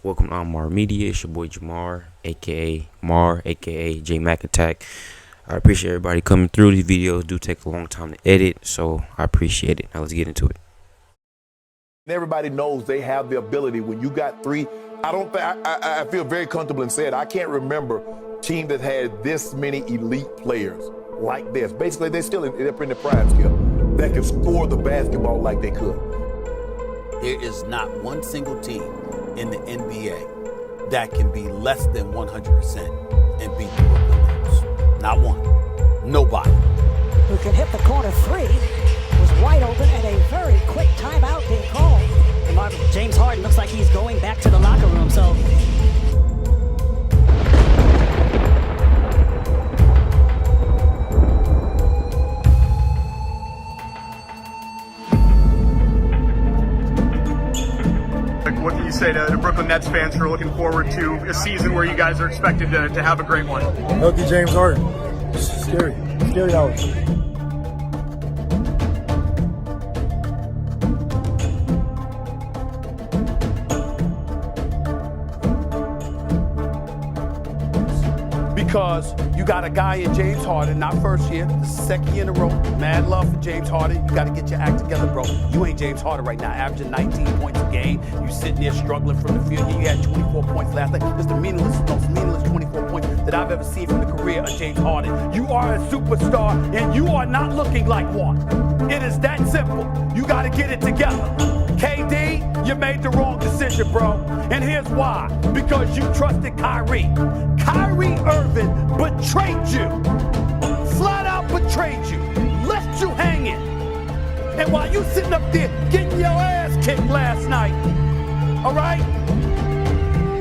Welcome to Mar Media. It's your boy Jamar, aka Mar, aka J Mac Attack. I appreciate everybody coming through. These videos do take a long time to edit, so I appreciate it. Now let's get into it. Everybody knows they have the ability. When you got three, I feel very comfortable in saying I can't remember a team that had this many elite players like this. Basically, they're in the prime skill that can score the basketball like they could. There is not one single team in the NBA that can be less than 100% and beat the Brooklyn Nets. Not one. Nobody. Who can hit the corner three, was wide open and a very quick timeout being called. And James Harden looks like he's going back to the locker room, so. What can you say to the Brooklyn Nets fans for looking forward to a season where you guys are expected to have a great one? Healthy James Harden. Scary hours. Because you got a guy in James Harden, not first year, the second year in a row. Mad love for James Harden. You got to get your act together, bro. You ain't James Harden right now, averaging 19 points a game. You sitting there struggling from the field. You had 24 points last night. It's the most meaningless 24 points that I've ever seen from the career of James Harden. You are a superstar, and you are not looking like one. It is that simple. You got to get it together. KD, you made the wrong decision, bro. And here's why. Because you trusted Kyrie. Kyrie Irving betrayed you. Flat out betrayed you. Left you hanging. And while you sitting up there getting your ass kicked last night, all right?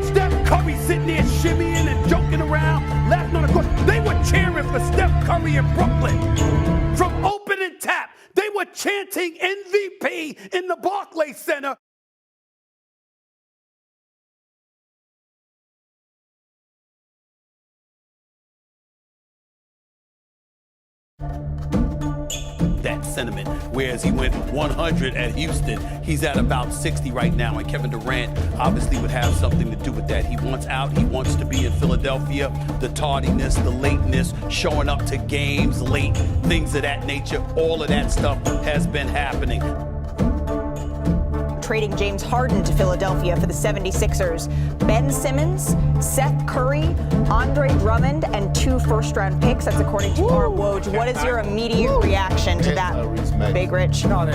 Steph Curry sitting there shimmying and joking around, laughing on the court. They were cheering for Steph Curry in Brooklyn. From open and tap, they were chanting MVP in the Barclays Center. That sentiment. Whereas he went 100 at Houston, he's at about 60 right now. And Kevin Durant obviously would have something to do with that. He wants out. He wants to be in Philadelphia. The tardiness, the lateness, showing up to games late, things of that nature. All of that stuff has been happening. Trading James Harden to Philadelphia for the 76ers. Ben Simmons, Seth Curry, Andre Drummond, and 2 first-round picks. That's according to our Woj. What is your immediate reaction to that, Big Rich? No,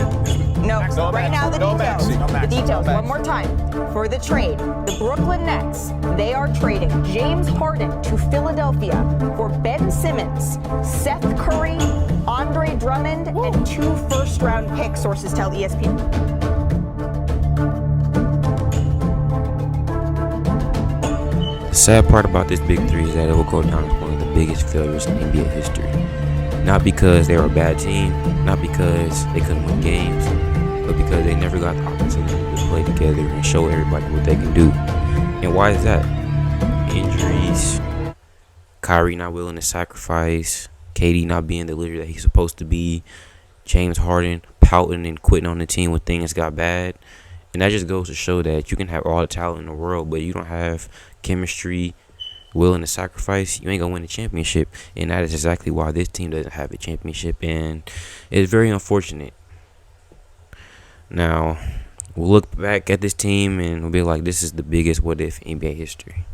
right now the details. The details, one more time. For the trade, the Brooklyn Nets, they are trading James Harden to Philadelphia for Ben Simmons, Seth Curry, Andre Drummond, and 2 first-round picks, sources tell ESPN. The sad part about this big three is that it will go down as one of the biggest failures in NBA history. Not because they were a bad team, not because they couldn't win games, but because they never got the opportunity to play together and show everybody what they can do. And why is that? Injuries, Kyrie not willing to sacrifice, KD not being the leader that he's supposed to be, James Harden pouting and quitting on the team when things got bad. And that just goes to show that you can have all the talent in the world, but you don't have chemistry, willing to sacrifice, you ain't gonna win the championship. And that is exactly why this team doesn't have a championship, and it's very unfortunate. Now, we'll look back at this team and we'll be like, this is the biggest what if in NBA history.